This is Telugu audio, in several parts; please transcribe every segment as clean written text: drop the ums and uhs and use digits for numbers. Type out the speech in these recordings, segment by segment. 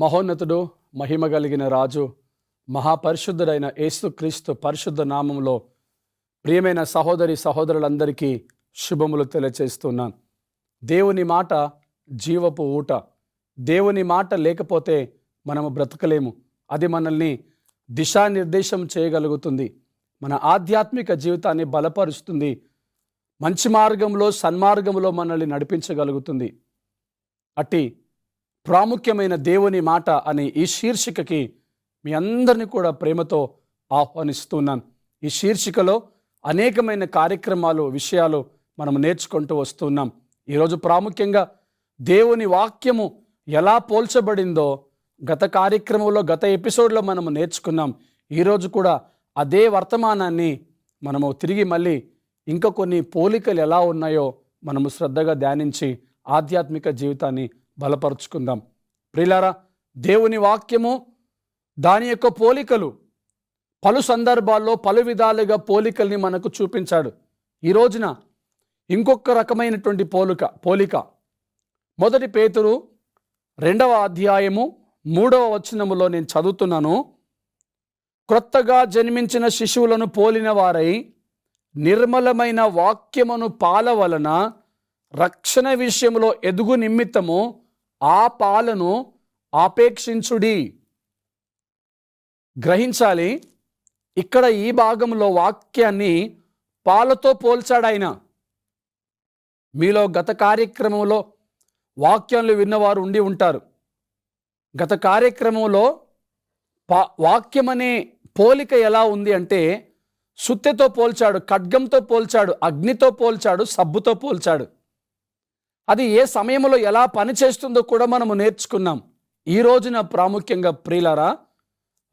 మహోన్నతుడు, మహిమ కలిగిన రాజు, మహాపరిశుద్ధుడైన యేసుక్రీస్తు పరిశుద్ధ నామంలో ప్రియమైన సహోదరి సహోదరులందరికీ శుభములు తెలియచేస్తున్నాను. దేవుని మాట జీవపు ఊట. దేవుని మాట లేకపోతే మనము బ్రతకలేము. అది మనల్ని దిశానిర్దేశం చేయగలుగుతుంది, మన ఆధ్యాత్మిక జీవితాన్ని బలపరుస్తుంది, మంచి మార్గంలో సన్మార్గంలో మనల్ని నడిపించగలుగుతుంది. అట్టి ప్రాముఖ్యమైన దేవుని మాట అనే ఈ శీర్షికకి మీ అందరినీ కూడా ప్రేమతో ఆహ్వానిస్తున్నాను. ఈ శీర్షికలో అనేకమైన కార్యక్రమాలు, విషయాలు మనం నేర్చుకుంటూ వస్తున్నాం. ఈరోజు ప్రాముఖ్యంగా దేవుని వాక్యము ఎలా పోల్చబడిందో గత కార్యక్రమంలో, గత ఎపిసోడ్లో మనము నేర్చుకున్నాం. ఈరోజు కూడా అదే వర్తమానాన్ని మనము తిరిగి మళ్ళీ ఇంకా కొన్ని పోలికలు ఎలా ఉన్నాయో మనము శ్రద్ధగా ధ్యానించి ఆధ్యాత్మిక జీవితాన్ని బలపరుచుకుందాం. ప్రియులారా, దేవుని వాక్యము దాని యొక్క పోలికలు పలు సందర్భాల్లో పలు విధాలుగా పోలికల్ని మనకు చూపించాడు. ఈ రోజున ఇంకొక రకమైనటువంటి పోలిక 1 పేతురు 2వ అధ్యాయము 3వ వచనములో నేను చదువుతున్నాను. క్రొత్తగా జన్మించిన శిశువులను పోలిన వారై నిర్మలమైన వాక్యమును పాల వలన రక్షణ విషయంలో ఎదుగు నిమిత్తము ఆ పాలను ఆపేక్షించుడి. గ్రహించాలి, ఇక్కడ ఈ భాగంలో వాక్యాన్ని పాలతో పోల్చాడు ఆయన. మీలో గత కార్యక్రమంలో వాక్యాలు విన్నవారు ఉండి ఉంటారు. గత కార్యక్రమంలో వాక్యం అనే పోలిక ఎలా ఉంది అంటే, సుత్తెతో పోల్చాడు, ఖడ్గంతో పోల్చాడు, అగ్నితో పోల్చాడు, సబ్బుతో పోల్చాడు. అది ఏ సమయంలో ఎలా పనిచేస్తుందో కూడా మనము నేర్చుకున్నాం. ఈ రోజున ప్రాముఖ్యంగా ప్రియులారా,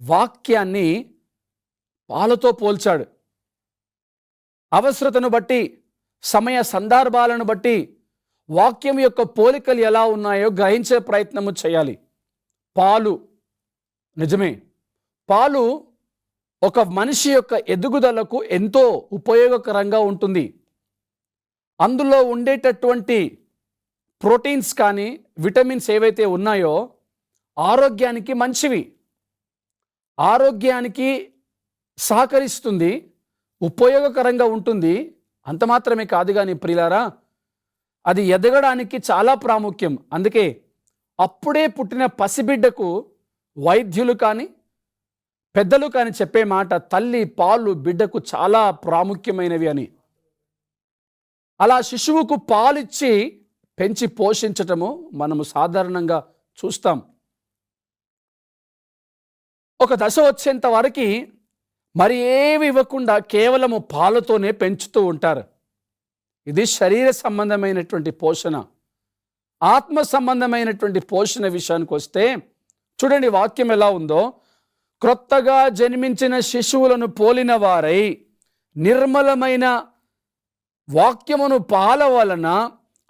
వాక్యాన్ని పాలతో పోల్చాడు. అవసరతను బట్టి, సమయ సందర్భాలను బట్టి వాక్యం యొక్క పోలికలు ఎలా ఉన్నాయో గ్రహించే ప్రయత్నము చేయాలి. పాలు, నిజమే, పాలు ఒక మనిషి యొక్క ఎదుగుదలకు ఎంతో ఉపయోగకరంగా ఉంటుంది. అందులో ఉండేటటువంటి ప్రోటీన్స్ కానీ విటమిన్స్ ఏవైతే ఉన్నాయో ఆరోగ్యానికి మంచివి, ఆరోగ్యానికి సహకరిస్తుంది, ఉపయోగకరంగా ఉంటుంది. అంత మాత్రమే కాదు కానీ ప్రియులారా, అది ఎదగడానికి చాలా ప్రాముఖ్యం. అందుకే అప్పుడే పుట్టిన పసిబిడ్డకు వైద్యులు కానీ పెద్దలు కానీ చెప్పే మాట, తల్లి పాలు బిడ్డకు చాలా ప్రాముఖ్యమైనవి అని. అలా శిశువుకు పాలిచ్చి పెంచి పోషించటము మనము సాధారణంగా చూస్తాం. ఒక దశ వచ్చేంత వరకు మరి ఏమి ఇవ్వకుండా కేవలము పాలతోనే పెంచుతూ ఉంటారు. ఇది శరీర సంబంధమైనటువంటి పోషణ. ఆత్మ సంబంధమైనటువంటి పోషణ విషయానికి వస్తే చూడండి వాక్యం ఎలా ఉందో. క్రొత్తగా జన్మించిన శిశువులను పోలిన వారై నిర్మలమైన వాక్యమును పాల వలన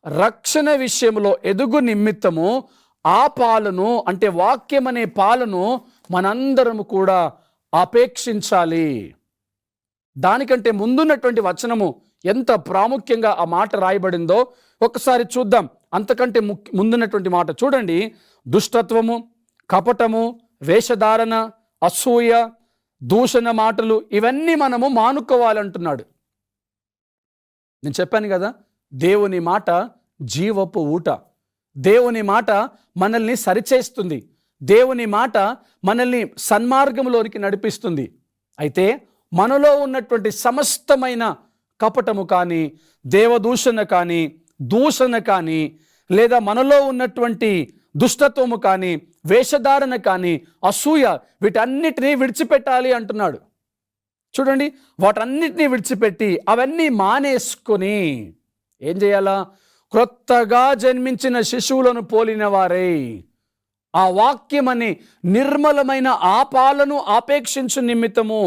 రక్షణ విషయంలో ఎదుగు నిమిత్తము ఆ పాలను, అంటే వాక్యం అనే పాలను మనందరము కూడా అపేక్షించాలి. దానికంటే ముందున్నటువంటి వచనము ఎంత ప్రాముఖ్యంగా ఆ మాట రాయబడిందో ఒకసారి చూద్దాం. అంతకంటే ముందున్నటువంటి మాట చూడండి. దుష్టత్వము, కపటము, వేషధారణ, అసూయ, దూషణ మాటలు ఇవన్నీ మనము మానుకోవాలంటున్నాడు. నేను చెప్పాను కదా, దేవుని మాట జీవపు ఊట. దేవుని మాట మనల్ని సరిచేస్తుంది, దేవుని మాట మనల్ని సన్మార్గంలోనికి నడిపిస్తుంది. అయితే మనలో ఉన్నటువంటి సమస్తమైన కపటము కానీ, దేవదూషణ కానీ, దూషణ కానీ, లేదా మనలో ఉన్నటువంటి దుష్టత్వము కానీ, వేషధారణ కానీ, అసూయ, వీటన్నిటినీ విడిచిపెట్టాలి అంటున్నాడు. చూడండి, వాటన్నిటినీ విడిచిపెట్టి అవన్నీ మానేసుకొని ఏం చేయాలా? క్రొత్తగా జన్మించిన శిశువులను పోలిన వారే ఆ వాక్యమనే నిర్మలమైన ఆ పాలను ఆపేక్షించు నిమిత్తము,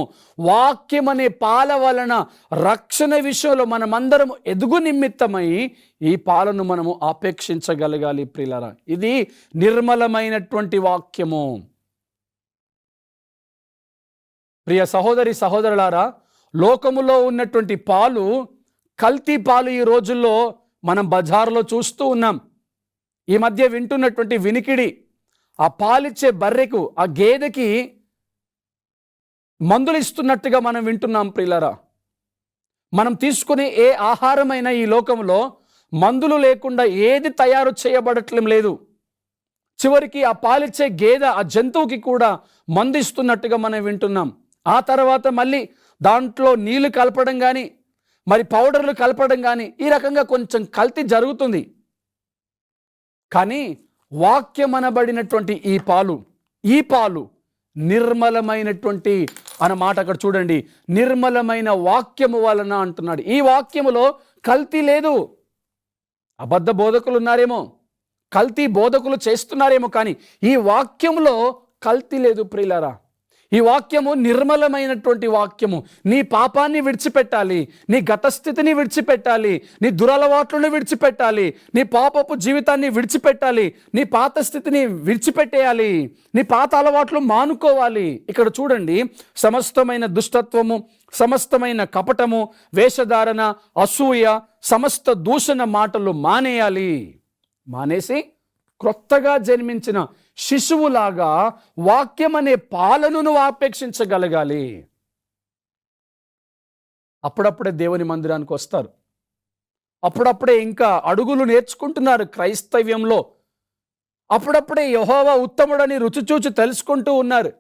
వాక్యమనే పాల వలన రక్షణ విషయంలో మనమందరము ఎదుగు నిమిత్తమై ఈ పాలను మనము ఆపేక్షించగలగాలి. ప్రియులారా, ఇది నిర్మలమైనటువంటి వాక్యము. ప్రియ సహోదరి సహోదరులారా, లోకములో ఉన్నటువంటి పాలు కల్తీ పాలు ఈ రోజుల్లో మనం బజారులో చూస్తూ ఉన్నాం. ఈ మధ్య వింటున్నటువంటి వినికిడి, ఆ పాలిచ్చే బర్రెకు, ఆ గేదెకి మందులు ఇస్తున్నట్టుగా మనం వింటున్నాం ప్రియులారా. మనం తీసుకునే ఏ ఆహారమైనా ఈ లోకంలో మందులు లేకుండా ఏది తయారు చేయబడట్లేం లేదు. చివరికి ఆ పాలిచ్చే గేదె, ఆ జంతువుకి కూడా మందు ఇస్తున్నట్టుగా మనం వింటున్నాం. ఆ తర్వాత మళ్ళీ దాంట్లో నీళ్లు కలపడం కానీ, మరి పౌడర్లు కలపడం కానీ, ఈ రకంగా కొంచెం కల్తీ జరుగుతుంది. కానీ వాక్యం అనబడినటువంటి ఈ పాలు నిర్మలమైనటువంటి అన్నమాట. అక్కడ చూడండి, నిర్మలమైన వాక్యము వలన అంటున్నాడు. ఈ వాక్యములో కల్తీ లేదు. అబద్ధ బోధకులు ఉన్నారేమో, కల్తీ బోధకులు చేస్తున్నారేమో, కానీ ఈ వాక్యములో కల్తీ లేదు ప్రియులారా. ఈ వాక్యము నిర్మలమైనటువంటి వాక్యము. నీ పాపాన్ని విడిచిపెట్టాలి, నీ గత స్థితిని విడిచిపెట్టాలి, నీ దురలవాట్లను విడిచిపెట్టాలి, నీ పాపపు జీవితాన్ని విడిచిపెట్టాలి, నీ పాత స్థితిని విడిచిపెట్టేయాలి, నీ పాత అలవాట్లు మానుకోవాలి. ఇక్కడ చూడండి, సమస్తమైన దుష్టత్వము, సమస్తమైన కపటము, వేషధారణ, అసూయ, సమస్త దూషణ మాటలు మానేయాలి. మానేసి క్రొత్తగా జన్మించిన శిశువులాగా వాక్యం అనే పాలను నువ్వు ఆపేక్షించగలగాలి. అప్పుడప్పుడే దేవుని మందిరానికి వస్తారు. అప్పుడప్పుడే ఇంకా అడుగులు నేర్చుకుంటున్నారు క్రైస్తవ్యంలో. అప్పుడప్పుడే యెహోవా ఉత్తముడని రుచిచూచి తెలుసుకుంటూ ఉన్నారు.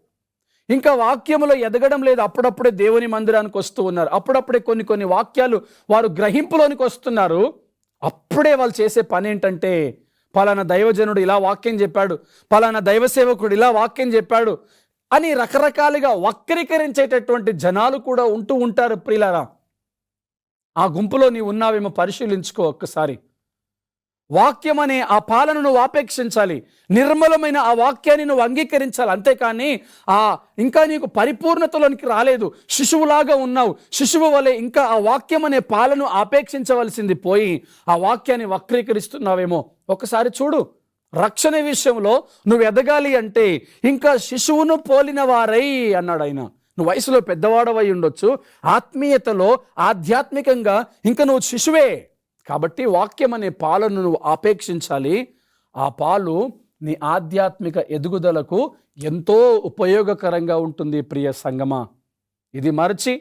ఇంకా వాక్యములో ఎదగడం లేదు. అప్పుడప్పుడే దేవుని మందిరానికి వస్తూ ఉన్నారు. అప్పుడప్పుడే కొన్ని వాక్యాలు వారు గ్రహింపులోనికి వస్తున్నారు. అప్పుడే వాళ్ళు చేసే పని ఏంటంటే, పలానా దైవజనుడు ఇలా వాక్యం చెప్పాడు, పలానా దైవ సేవకుడు ఇలా వాక్యం చెప్పాడు అని రకరకాలుగా వక్రీకరించేటటువంటి జనాలు కూడా ఉంటూ ఉంటారు ప్రియులారా. ఆ గుంపులో నీవు ఉన్నావేమో పరిశీలించుకో ఒక్కసారి. వాక్యం అనే ఆ పాలను నువ్వు ఆపేక్షించాలి, నిర్మలమైన ఆ వాక్యాన్ని నువ్వు అంగీకరించాలి. అంతేకాని ఇంకా నీకు పరిపూర్ణతలోనికి రాలేదు, శిశువులాగా ఉన్నావు, శిశువు వలె ఇంకా ఆ వాక్యం అనే పాలను ఆపేక్షించవలసింది పోయి ఆ వాక్యాన్ని వక్రీకరిస్తున్నావేమో ఒకసారి చూడు. రక్షణ విషయంలో నువ్వు ఎదగాలి అంటే ఇంకా శిశువును పోలిన వారై అన్నాడు ఆయన. నువ్వు వయసులో పెద్దవాడవై ఉండొచ్చు, ఆత్మీయతలో ఆధ్యాత్మికంగా ఇంకా నువ్వు శిశువే. కాబట్టి వాక్యం అనే పాలను నువ్వు ఆపేక్షించాలి. ఆ పాలు నీ ఆధ్యాత్మిక ఎదుగుదలకు ఎంతో ఉపయోగకరంగా ఉంటుంది ప్రియ సంగమా. ఇది మరచి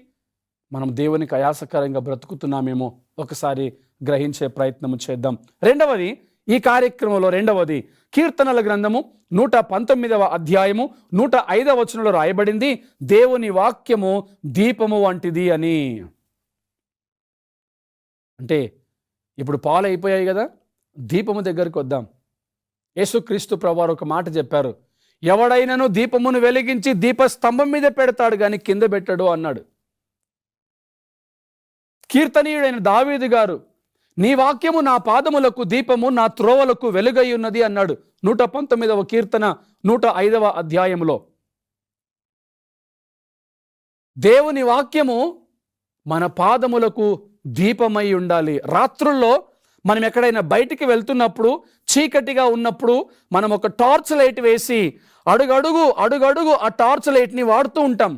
మనం దేవునికి అయాసకరంగా బ్రతుకుతున్నామేమో ఒకసారి గ్రహించే ప్రయత్నం చేద్దాం. రెండవది, ఈ కార్యక్రమంలో రెండవది, కీర్తనల గ్రంథము 119వ అధ్యాయము 105వ వచనంలో రాయబడింది, దేవుని వాక్యము దీపము వంటిది అని. అంటే ఇప్పుడు పాలు అయిపోయాయి కదా, దీపము దగ్గరికి వద్దాం. యేసుక్రీస్తు ప్రభువారు ఒక మాట చెప్పారు, ఎవడైనను దీపమును వెలిగించి దీపస్తంభం మీద పెడతాడు కానీ కింద పెట్టడు అన్నాడు. కీర్తనీయుడైన దావీదు గారు, నీ వాక్యము నా పాదములకు దీపము, నా త్రోవలకు వెలుగై ఉన్నది అన్నాడు 119వ కీర్తన 105వ అధ్యాయములో. దేవుని వాక్యము మన పాదములకు దీపమై ఉండాలి. రాత్రుల్లో మనం ఎక్కడైనా బయటికి వెళ్తున్నప్పుడు, చీకటిగా ఉన్నప్పుడు మనం ఒక టార్చ్ లైట్ వేసి అడుగడుగు ఆ టార్చ్ లైట్ని వాడుతూ ఉంటాం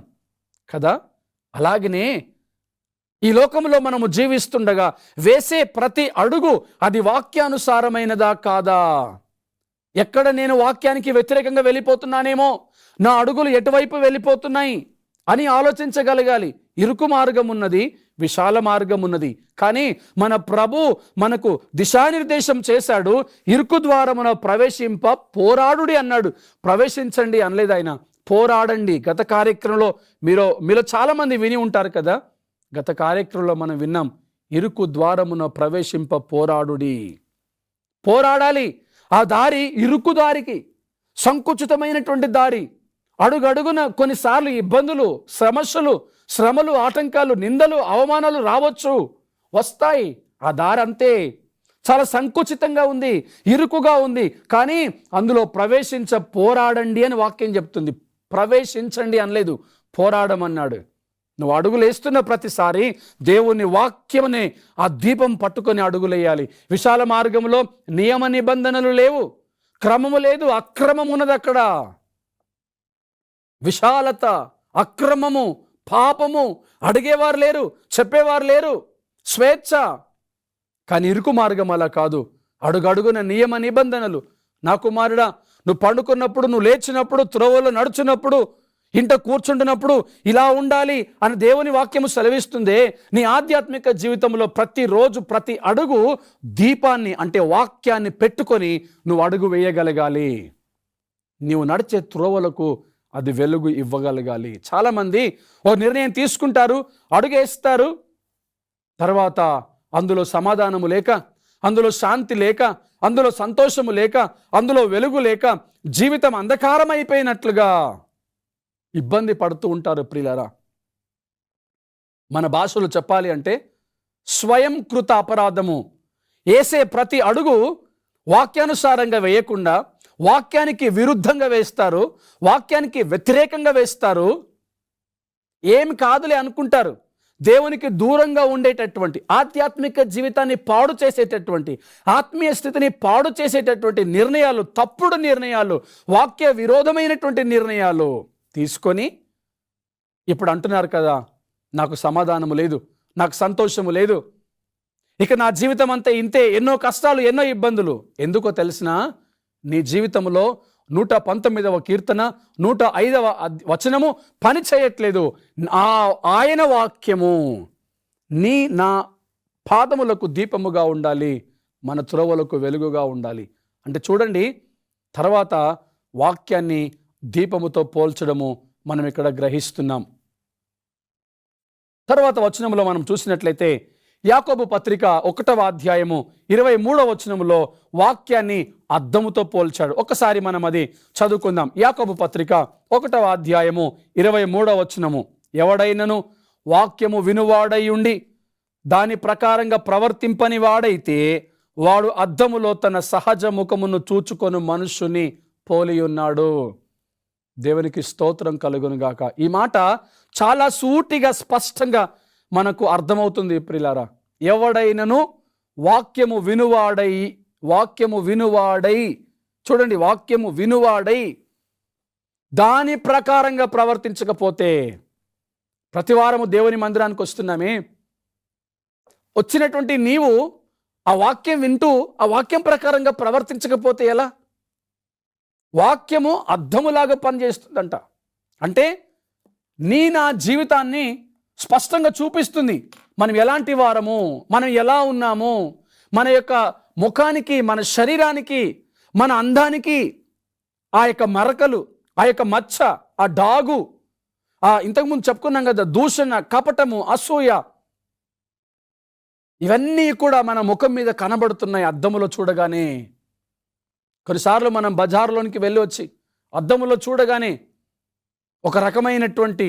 కదా. అలాగనే ఈ లోకంలో మనము జీవిస్తుండగా వేసే ప్రతి అడుగు అది వాక్యానుసారమైనదా కాదా? ఎక్కడ నేను వాక్యానికి వ్యతిరేకంగా వెళ్ళిపోతున్నానేమో, నా అడుగులు ఎటువైపు వెళ్ళిపోతున్నాయి అని ఆలోచించగలగాలి. ఇరుకు మార్గం ఉన్నది, విశాల మార్గం ఉన్నది. కానీ మన ప్రభు మనకు దిశానిర్దేశం చేశాడు. ఇరుకు ద్వారమున ప్రవేశింప పోరాడుడి అన్నాడు. ప్రవేశించండి అనలేదు ఆయన, పోరాడండి. గత కార్యక్రమంలో మీలో చాలా మంది విని ఉంటారు కదా. గత కార్యక్రమంలో మనం విన్నాం, ఇరుకు ద్వారమున ప్రవేశింప పోరాడుడి. పోరాడాలి. ఆ దారి ఇరుకు దారికి, సంకుచితమైనటువంటి దారి. అడుగడుగున కొన్నిసార్లు ఇబ్బందులు, శ్రమలు, ఆటంకాలు, నిందలు, అవమానాలు రావచ్చు, వస్తాయి. ఆ దారి అంతే చాలా సంకుచితంగా ఉంది, ఇరుకుగా ఉంది. కానీ అందులో పోరాడండి అని వాక్యం చెప్తుంది. ప్రవేశించండి అనలేదు, పోరాడమన్నాడు. నువ్వు అడుగులేస్తున్న ప్రతిసారి దేవుని వాక్యమనే ఆ దీపం పట్టుకొని అడుగులేయాలి. విశాల మార్గంలో నియమ నిబంధనలు లేవు, క్రమము లేదు, అక్రమం ఉన్నది అక్కడ. విశాలత, అక్రమము, పాపము, అడిగేవారు లేరు, చెప్పేవారు లేరు, స్వేచ్ఛ. కానీ ఇరుకు మార్గం అలా కాదు. అడుగడుగున నియమ నిబంధనలు, నా కుమారుడా, నువ్వు పండుకున్నప్పుడు, నువ్వు లేచినప్పుడు, త్రోవలో నడుచున్నప్పుడు, ఇంట కూర్చుంటున్నప్పుడు ఇలా ఉండాలి అని దేవుని వాక్యము సెలవిస్తుందే. నీ ఆధ్యాత్మిక జీవితంలో ప్రతిరోజు ప్రతి అడుగు దీపాన్ని అంటే వాక్యాన్ని పెట్టుకొని నువ్వు అడుగు వేయగలగాలి. నీవు నడిచే త్రోవలకు అది వెలుగు ఇవ్వగలగాలి. చాలామంది ఓ నిర్ణయం తీసుకుంటారు, అడుగేస్తారు, తర్వాత అందులో సమాధానము లేక, అందులో శాంతి లేక, అందులో సంతోషము లేక, అందులో వెలుగు లేక జీవితం అంధకారం అయిపోయినట్లుగా ఇబ్బంది పడుతూ ఉంటారు. ప్రియులారా, మన భాషలో చెప్పాలి అంటే స్వయం కృత అపరాధము. వేసే ప్రతి అడుగు వాక్యానుసారంగా వేయకుండా వాక్యానికి విరుద్ధంగా వేస్తారు, వాక్యానికి వ్యతిరేకంగా వేస్తారు. ఏమి కాదులే అనుకుంటారు. దేవునికి దూరంగా ఉండేటటువంటి, ఆధ్యాత్మిక జీవితాన్ని పాడు చేసేటటువంటి, ఆత్మీయ స్థితిని పాడు చేసేటటువంటి నిర్ణయాలు, తప్పుడు నిర్ణయాలు, వాక్య విరోధమైనటువంటి నిర్ణయాలు తీసుకొని ఇప్పుడు అంటున్నారు కదా, నాకు సమాధానము లేదు, నాకు సంతోషము లేదు, ఇక నా జీవితం అంతా ఇంతే, ఎన్నో కష్టాలు, ఎన్నో ఇబ్బందులు. ఎందుకో తెలిసినా, నీ జీవితంలో 119వ కీర్తన 105వ వచనము పని చేయట్లేదు. ఆయన వాక్యము నా పాదములకు దీపముగా ఉండాలి, మన త్రోవలకు వెలుగుగా ఉండాలి. అంటే చూడండి, తర్వాత వాక్యాన్ని దీపముతో పోల్చడము మనం ఇక్కడ గ్రహిస్తున్నాం. తర్వాత వచనంలో మనం చూసినట్లయితే యాకోబు పత్రిక 1వ అధ్యాయము 23వ వచనములో వాక్యాన్ని అద్దముతో పోల్చాడు. ఒకసారి మనం అది చదువుకుందాం. యాకోబు పత్రిక 1వ అధ్యాయము 23వ వచనము, ఎవడైనను వాక్యము వినువాడై ఉండి దాని ప్రకారంగా ప్రవర్తింపని వాడైతే వాడు అద్దములో తన సహజ ముఖమును చూచుకొని మనుషుని పోలి ఉన్నాడు. దేవునికి స్తోత్రం కలుగునుగాక. ఈ మాట చాలా సూటిగా స్పష్టంగా మనకు అర్థమవుతుంది. ప్రియులారా, ఎవడైనను వాక్యము వినువాడై చూడండి, వాక్యము వినువాడై దాని ప్రకారంగా ప్రవర్తించకపోతే, ప్రతివారము దేవుని మందిరానికి వస్తున్నామే, వచ్చినటువంటి నీవు ఆ వాక్యం వింటూ ఆ వాక్యం ప్రకారంగా ప్రవర్తించకపోతే ఎలా? వాక్యము అద్దములాగా పనిచేస్తుందంట. అంటే నా జీవితాన్ని స్పష్టంగా చూపిస్తుంది. మనం ఎలాంటి వారము, మనం ఎలా ఉన్నాము, మన యొక్క ముఖానికి, మన శరీరానికి, మన అందానికి ఆ యొక్క మరకలు, ఆ యొక్క మచ్చ, ఆ డాగు, ఇంతకుముందు చెప్పుకున్నాం కదా, దూషణ, కపటము, అసూయ, ఇవన్నీ కూడా మన ముఖం మీద కనబడుతున్నాయి అద్దములో చూడగానే. కొన్నిసార్లు మనం బజార్లోనికి వెళ్ళి వచ్చి అద్దములో చూడగానే ఒక రకమైనటువంటి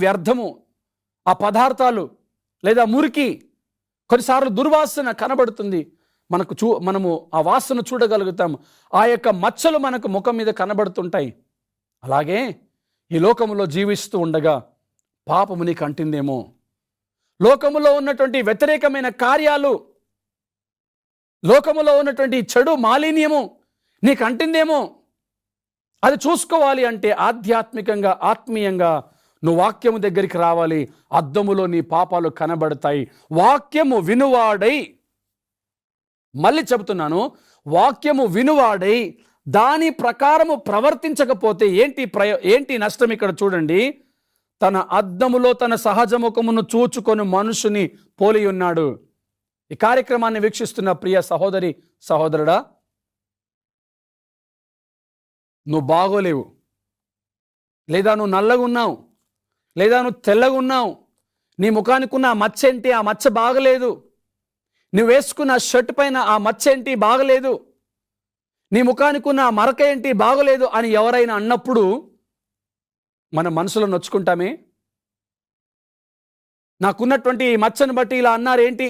వ్యర్థము, ఆ పదార్థాలు లేదా మురికి, కొన్నిసార్లు దుర్వాసన కనబడుతుంది. మనము ఆ వాసన చూడగలుగుతాము. ఆ యొక్క మచ్చలు మనకు ముఖం మీద కనబడుతుంటాయి. అలాగే ఈ లోకములో జీవిస్తూ ఉండగా పాపము నీకు అంటిందేమో, లోకములో ఉన్నటువంటి వ్యతిరేకమైన కార్యాలు, లోకములో ఉన్నటువంటి చెడు మాలిన్యము నీకు అంటిందేమో. అది చూసుకోవాలి అంటే ఆధ్యాత్మికంగా, ఆత్మీయంగా నువ్వు వాక్యము దగ్గరికి రావాలి. అద్దములో నీ పాపాలు కనబడతాయి. వాక్యము వినువాడై, మళ్ళీ చెబుతున్నాను, వాక్యము వినువాడై దాని ప్రకారము ప్రవర్తించకపోతే ఏంటి నష్టం? ఇక్కడ చూడండి, తన అద్దములో తన సహజముఖమును చూచుకొని మనుషుని పోలి ఉన్నాడు. ఈ కార్యక్రమాన్ని వీక్షిస్తున్న ప్రియ సహోదరి, సహోదరుడా, నువ్వు బాగోలేవు, లేదా నువ్వు నల్లగా ఉన్నావు, లేదా నువ్వు తెల్లగా ఉన్నావు, నీ ముఖానికి ఉన్న ఆ మచ్చ ఏంటి, ఆ మచ్చ బాగలేదు, నువ్వు వేసుకున్న షర్ట్ పైన ఆ మచ్చ ఏంటి, బాగలేదు, నీ ముఖానికి ఉన్న ఆ మరక ఏంటి, బాగలేదు అని ఎవరైనా అన్నప్పుడు మన మనసులో నొచ్చుకుంటామే. నాకున్నటువంటి ఈ మచ్చను బట్టి ఇలా అన్నారేంటి,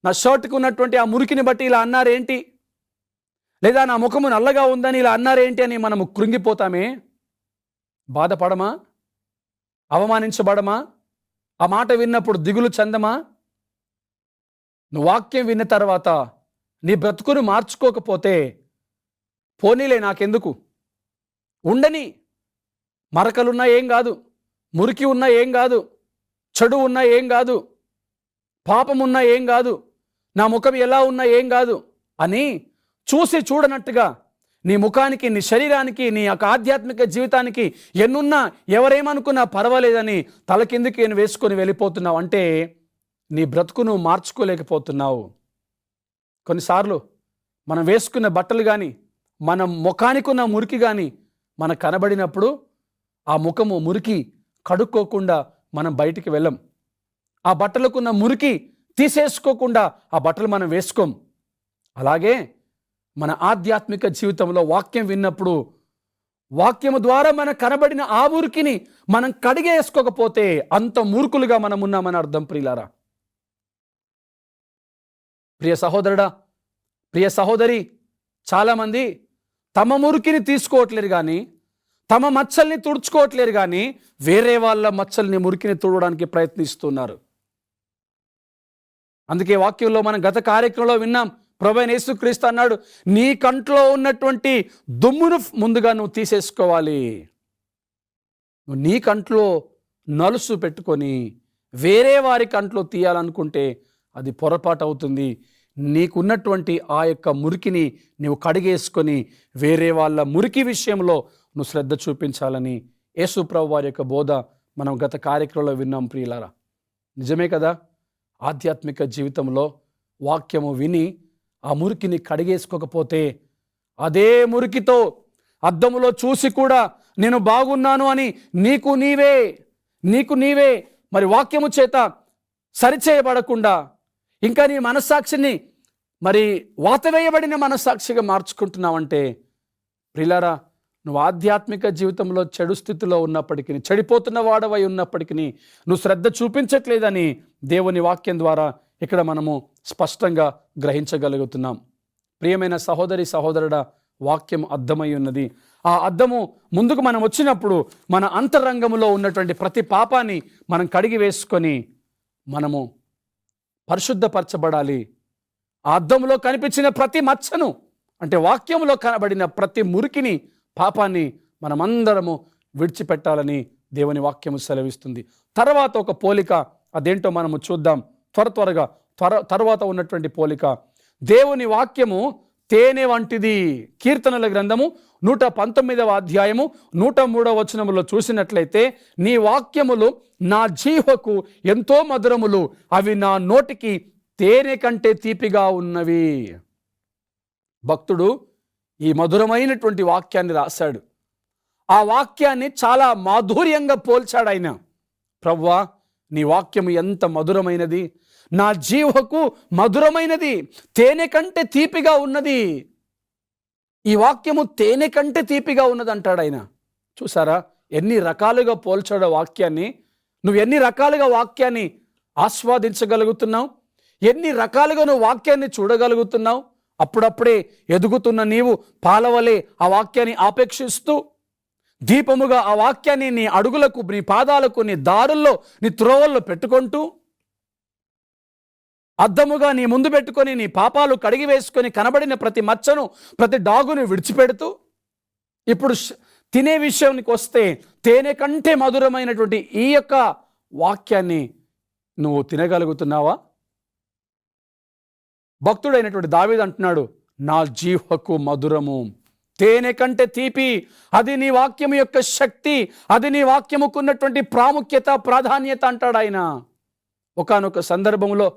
నా షర్ట్కి ఉన్నటువంటి ఆ మురికిని బట్టి ఇలా అన్నారేంటి, లేదా నా ముఖము నల్లగా ఉందని ఇలా అన్నారేంటి అని మనము కృంగిపోతామే. బాధపడమా? అవమానించబడమా? ఆ మాట విన్నప్పుడు దిగులు చెందమా? నువ్వు వాక్యం విన్న తర్వాత నీ బ్రతుకును మార్చుకోకపోతే, పోనీలే నాకెందుకు, ఉండని, మరకలున్నా ఏం కాదు, మురికి ఉన్నా ఏం కాదు, చెడు ఉన్నా ఏం కాదు, పాపమున్నా ఏం కాదు, నా ముఖం ఎలా ఉన్నా ఏం కాదు, అని చూసి చూడనట్టుగా నీ ముఖానికి, నీ శరీరానికి, నీ యొక్క ఆధ్యాత్మిక జీవితానికి ఎన్నున్నా ఎవరేమనుకున్నా పర్వాలేదని తల కిందికి నేను వేసుకొని వెళ్ళిపోతున్నావు అంటే నీ బ్రతుకు నువ్వు మార్చుకోలేకపోతున్నావు. కొన్నిసార్లు మనం వేసుకున్న బట్టలు కానీ, మన ముఖానికి ఉన్న మురికి కానీ మనకు కనబడినప్పుడు ఆ ముఖము మురికి కడుక్కోకుండా మనం బయటికి వెళ్ళం. ఆ బట్టలకున్న మురికి తీసేసుకోకుండా ఆ బట్టలు మనం వేసుకోం. అలాగే మన ఆధ్యాత్మిక జీవితంలో వాక్యం విన్నప్పుడు వాక్యము ద్వారా మనకు కనబడిన ఆ మురికిని మనం కడిగేసుకోకపోతే అంత మూర్ఖులుగా మనం ఉన్నామని అర్థం. ప్రియులారా, ప్రియ సహోదరుడా, ప్రియ సహోదరి, చాలామంది తమ మురికిని తీసుకోవట్లేరు కానీ, తమ మచ్చల్ని తుడుచుకోవట్లేరు కానీ వేరే వాళ్ళ మచ్చల్ని, మురికిని తుడవడానికి ప్రయత్నిస్తున్నారు. అందుకే వాక్యంలో మనం గత కార్యక్రమంలో విన్నాం, ప్రభువైన యేసుక్రీస్తు అన్నాడు, నీ కంట్లో ఉన్నటువంటి దుమ్మును ముందుగా నువ్వు తీసేసుకోవాలి. నువ్వు నీ కంట్లో నలుసు పెట్టుకొని వేరే వారి కంట్లో తీయాలనుకుంటే అది పొరపాటు అవుతుంది. నీకున్నటువంటి ఆ యొక్క మురికిని నువ్వు కడిగేసుకొని వేరే వాళ్ళ మురికి విషయంలో నువ్వు శ్రద్ధ చూపించాలని యేసు ప్రభు వారి యొక్క బోధ మనం గత కార్యక్రమంలో విన్నాం. ప్రియులారా, నిజమే కదా? ఆధ్యాత్మిక జీవితంలో వాక్యము విని ఆ మురికిని కడిగేసుకోకపోతే అదే మురికితో అద్దములో చూసి కూడా నేను బాగున్నాను అని నీకు నీవే మరి వాక్యము చేత సరిచేయబడకుండా ఇంకా నీ మనస్సాక్షిని మరి వాతవేయబడిన మనస్సాక్షిగా మార్చుకుంటున్నావంటే ప్రియులారా, నువ్వు ఆధ్యాత్మిక జీవితంలో చెడు స్థితిలో ఉన్నప్పటికీ, చెడిపోతున్న వాడవై ఉన్నప్పటికీ నువ్వు శ్రద్ధ చూపించట్లేదని దేవుని వాక్యం ద్వారా ఇక్కడ మనము స్పష్టంగా గ్రహించగలుగుతున్నాం. ప్రియమైన సహోదరి, సహోదరుడా, వాక్యం అద్దమై ఉన్నది. ఆ అద్దము ముందుకు మనం వచ్చినప్పుడు మన అంతరంగంలో ఉన్నటువంటి ప్రతి పాపాన్ని మనం కడిగి వేసుకొని మనము పరిశుద్ధపరచబడాలి. ఆ అద్దంలో కనిపించిన ప్రతి మచ్చను, అంటే వాక్యంలో కనబడిన ప్రతి మురికిని, పాపాన్ని మనమందరము విడిచిపెట్టాలని దేవుని వాక్యము సెలవిస్తుంది. తర్వాత ఒక పోలిక, అదేంటో మనము చూద్దాం త్వరగా. తర్వాత ఉన్నటువంటి పోలిక, దేవుని వాక్యము తేనె వంటిది. కీర్తనల గ్రంథము 119వ అధ్యాయము 103వ వచనములో చూసినట్లయితే, నీ వాక్యములు నా జీవకు ఎంతో మధురములు, అవి నా నోటికి తేనె కంటే తీపిగా ఉన్నవి. భక్తుడు ఈ మధురమైనటువంటి వాక్యాన్ని రాశాడు. ఆ వాక్యాన్ని చాలా మాధుర్యంగా పోల్చాడు ఆయన. ప్రభువా, నీ వాక్యము ఎంత మధురమైనది, నా జీవకు మధురమైనది, తేనె కంటే తీపిగా ఉన్నది. ఈ వాక్యము తేనె కంటే తీపిగా ఉన్నది అంటాడు ఆయన. చూసారా ఎన్ని రకాలుగా పోల్చాడో వాక్యాన్ని. నువ్వు ఎన్ని రకాలుగా వాక్యాన్ని ఆస్వాదించగలుగుతున్నావు, ఎన్ని రకాలుగా నువ్వు వాక్యాన్ని చూడగలుగుతున్నావు. అప్పుడప్పుడే ఎదుగుతున్న నీవు పాలవలే ఆ వాక్యాన్ని ఆపేక్షిస్తూ, దీపముగా ఆ వాక్యాన్ని నీ అడుగులకు, నీ పాదాలకు, నీ దారుల్లో, నీ త్రోవల్లో పెట్టుకుంటూ, అద్దముగా నీ ముందు పెట్టుకొని నీ పాపాలు కడిగి వేసుకొని కనబడిన ప్రతి మచ్చను, ప్రతి డాగును విడిచిపెడుతూ, ఇప్పుడు తినే విషయానికి వస్తే తేనె కంటే మధురమైనటువంటి ఈ యొక్క వాక్యాన్ని నువ్వు తినగలుగుతున్నావా? భక్తుడైనటువంటి దావీదు అంటున్నాడు, నా జీవకు మధురము, తేనె కంటే తీపి. అది నీ వాక్యము యొక్క శక్తి, అది నీ వాక్యముకున్నటువంటి ప్రాముఖ్యత, ప్రాధాన్యత అంటాడు ఆయన. ఒకానొక సందర్భంలో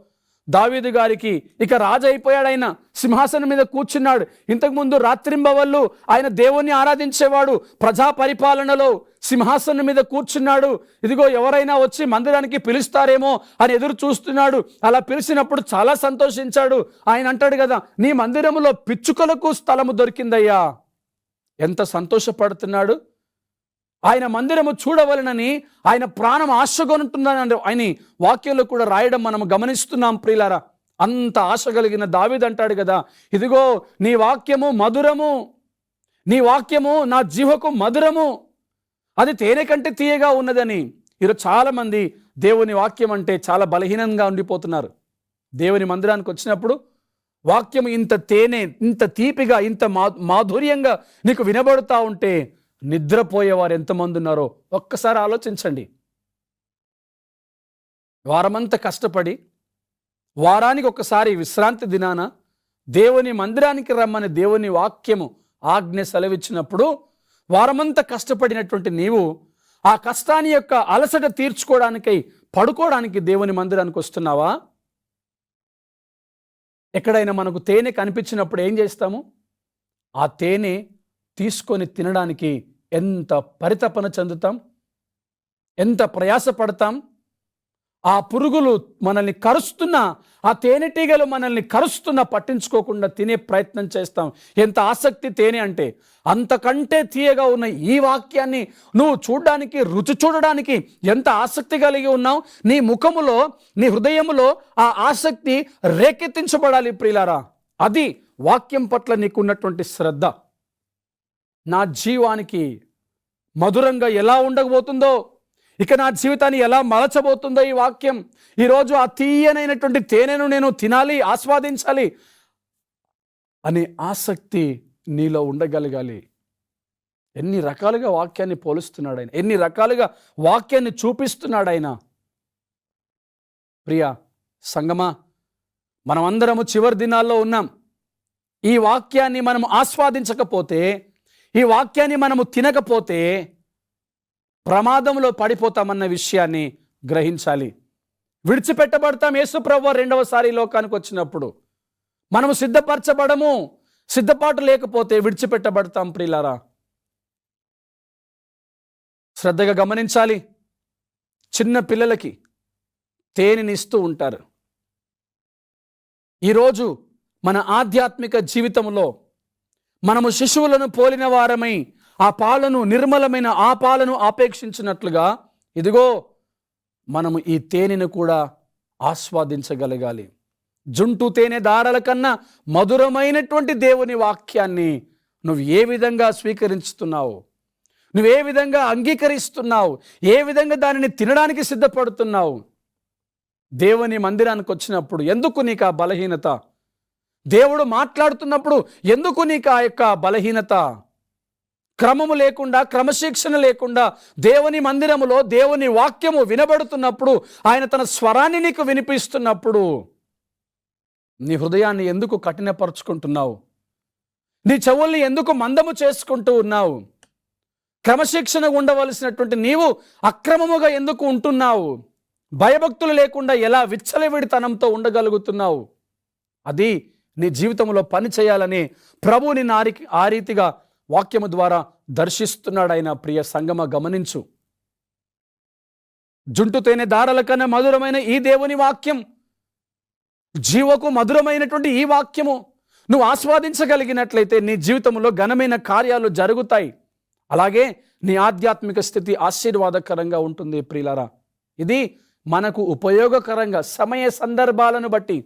దావీదు గారికి ఇక రాజు అయిపోయాడు. ఆయన సింహాసనం మీద కూర్చున్నాడు. ఇంతకుముందు రాత్రింబవళ్ళు ఆయన దేవుణ్ణి ఆరాధించేవాడు. ప్రజా పరిపాలనలో సింహాసనం మీద కూర్చున్నాడు. ఇదిగో ఎవరైనా వచ్చి మందిరానికి పిలుస్తారేమో అని ఎదురు చూస్తున్నాడు. అలా పిలిచినప్పుడు చాలా సంతోషించాడు. ఆయన అంటాడు కదా, నీ మందిరములో పిచ్చుకలకు స్థలము దొరికిందయ్యా. ఎంత సంతోషపడుతున్నాడు. ఆయన మందిరము చూడవలనని ఆయన ప్రాణం ఆశగొనుంటుందని ఆయన వాక్యంలో కూడా రాయడం మనం గమనిస్తున్నాం. ప్రియులారా, అంత ఆశ కలిగిన దావీదు అంటాడు కదా, ఇదిగో నీ వాక్యము మధురము, నీ వాక్యము నా జీవకు మధురము, అది తేనె కంటే తీయగా ఉన్నదని. ఈరోజు చాలామంది దేవుని వాక్యం అంటే చాలా బలహీనంగా ఉండిపోతున్నారు. దేవుని మందిరానికి వచ్చినప్పుడు వాక్యం ఇంత తేనె, ఇంత తీపిగా, ఇంత మాధుర్యంగా నీకు వినబడుతూ ఉంటే నిద్రపోయేవారు ఎంతమంది ఉన్నారో ఒక్కసారి ఆలోచించండి. వారమంతా కష్టపడి వారానికి ఒక్కసారి విశ్రాంతి దినాన దేవుని మందిరానికి రమ్మని దేవుని వాక్యము ఆజ్ఞ సెలవిచ్చినప్పుడు వారమంతా కష్టపడినటువంటి నీవు ఆ కష్టాన్ని యొక్క అలసట తీర్చుకోవడానికై పడుకోవడానికి దేవుని మందిరానికి వస్తున్నావా? ఎక్కడైనా మనకు తేనె కనిపించినప్పుడు ఏం చేస్తాము? ఆ తేనె తీసుకొని తినడానికి ఎంత పరితపన చెందుతాం, ఎంత ప్రయాసపడతాం. ఆ పురుగులు మనల్ని కరుస్తున్నా, ఆ తేనెటీగలు మనల్ని కరుస్తున్నా పట్టించుకోకుండా తినే ప్రయత్నం చేస్తాం. ఎంత ఆసక్తి తేనె అంటే! అంతకంటే తీయగా ఉన్న ఈ వాక్యాన్ని నువ్వు చూడడానికి, రుచి చూడడానికి ఎంత ఆసక్తి కలిగి ఉన్నావు. నీ ముఖములో, నీ హృదయములో ఆ ఆసక్తి రేకెత్తించబడాలి ప్రియులారా. అది వాక్యం పట్ల నీకున్నటువంటి శ్రద్ధ. నా జీవానికి మధురంగా ఎలా ఉండకపోతుందో, ఇక నా జీవితాన్ని ఎలా మలచబోతుందో ఈ వాక్యం. ఈరోజు ఆ తీయనైనటువంటి తేనెను నేను తినాలి, ఆస్వాదించాలి అనే ఆసక్తి నీలో ఉండగలగాలి. ఎన్ని రకాలుగా వాక్యాన్ని పోలుస్తున్నాడు ఆయన, ఎన్ని రకాలుగా వాక్యాన్ని చూపిస్తున్నాడు ఆయన. ప్రియ సంగమా, మనమందరము చివరి దినాల్లో ఉన్నాం. ఈ వాక్యాన్ని మనం ఆస్వాదించకపోతే, ఈ వాక్యాన్ని మనము తినకపోతే ప్రమాదంలో పడిపోతామన్న విషయాన్ని గ్రహించాలి. విడిచిపెట్టబడతాం. యేసు ప్రభువు రెండవసారి లోకానికి వచ్చినప్పుడు మనము సిద్ధపరచబడము. సిద్ధపాటు లేకపోతే విడిచిపెట్టబడతాం ప్రియులారా. శ్రద్ధగా గమనించాలి. చిన్న పిల్లలకి తేనెనిస్తూ ఉంటారు. ఈరోజు మన ఆధ్యాత్మిక జీవితంలో మనము శిశువులను పోలిన వారమై ఆ పాలను, నిర్మలమైన ఆ పాలను ఆపేక్షించినట్లుగా ఇదిగో మనము ఈ తేనెను కూడా ఆస్వాదించగలగాలి. జుంటు తేనె దారాల కన్నా మధురమైనటువంటి దేవుని వాక్యాన్ని నువ్వు ఏ విధంగా స్వీకరిస్తున్నావు, నువ్వు ఏ విధంగా అంగీకరిస్తున్నావు, ఏ విధంగా దానిని తినడానికి సిద్ధపడుతున్నావు? దేవుని మందిరానికి వచ్చినప్పుడు ఎందుకు నీకు ఆ బలహీనత? దేవుడు మాట్లాడుతున్నప్పుడు ఎందుకు నీకు ఆ యొక్క బలహీనత? క్రమము లేకుండా, క్రమశిక్షణ లేకుండా దేవుని మందిరములో దేవుని వాక్యము వినబడుతున్నప్పుడు, ఆయన తన స్వరాన్ని నీకు వినిపిస్తున్నప్పుడు నీ హృదయాన్ని ఎందుకు కఠినపరుచుకుంటున్నావు? నీ చెవుల్ని ఎందుకు మందము చేసుకుంటూ ఉన్నావు? క్రమశిక్షణ ఉండవలసినటువంటి నీవు అక్రమముగా ఎందుకు ఉంటున్నావు? భయభక్తులు లేకుండా ఎలా విచ్చలవిడితనంతో ఉండగలుగుతున్నావు? అది నీ జీవితంలో పని చేయాలని ప్రభు నిన్ను ఆ రీతిగా వాక్యము ద్వారా దర్శిస్తున్నాడు ఆయన. ప్రియ సంగమ, గమనించు. జుంటు తేనె దారాల కన్నా మధురమైన ఈ దేవుని వాక్యం, జీవకు మధురమైనటువంటి ఈ వాక్యము నువ్వు ఆస్వాదించగలిగినట్లయితే నీ జీవితంలో ఘనమైన కార్యాలు జరుగుతాయి. అలాగే నీ ఆధ్యాత్మిక స్థితి ఆశీర్వాదకరంగా ఉంటుంది ప్రియులారా. ఇది మనకు ఉపయోగకరంగా సమయ సందర్భాలను బట్టి,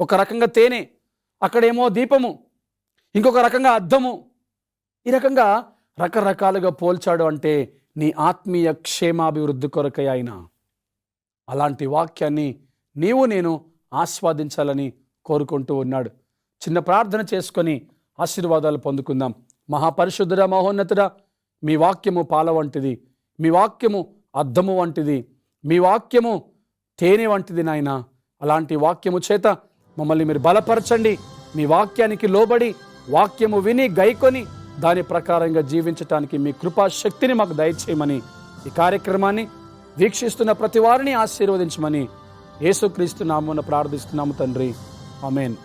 ఒక రకంగా తేనె, అక్కడేమో దీపము, ఇంకొక రకంగా అద్దము, ఈ రకంగా రకరకాలుగా పోల్చాడు. అంటే నీ ఆత్మీయ క్షేమాభివృద్ధి కొరకై ఆయన అలాంటి వాక్యాన్ని నీవు నేను ఆస్వాదించాలని కోరుకుంటూ ఉన్నాడు. చిన్న ప్రార్థన చేసుకొని ఆశీర్వాదాలు పొందుకుందాం. మహాపరిశుద్ధుడా, మహోన్నతుడా, మీ వాక్యము పాల వంటిది, మీ వాక్యము అద్దము వంటిది, మీ వాక్యము తేనె వంటిది నాయన. అలాంటి వాక్యము చేత మమ్మల్ని మీరు బలపరచండి. మీ వాక్యానికి లోబడి వాక్యము విని గైకొని దాని ప్రకారంగా జీవించటానికి మీ కృపాశక్తిని మాకు దయచేయమని, ఈ కార్యక్రమాన్ని వీక్షిస్తున్న ప్రతి వారిని ఆశీర్వదించమని యేసుక్రీస్తు నామమున ప్రార్థిస్తున్నాము తండ్రి. ఆమేన్.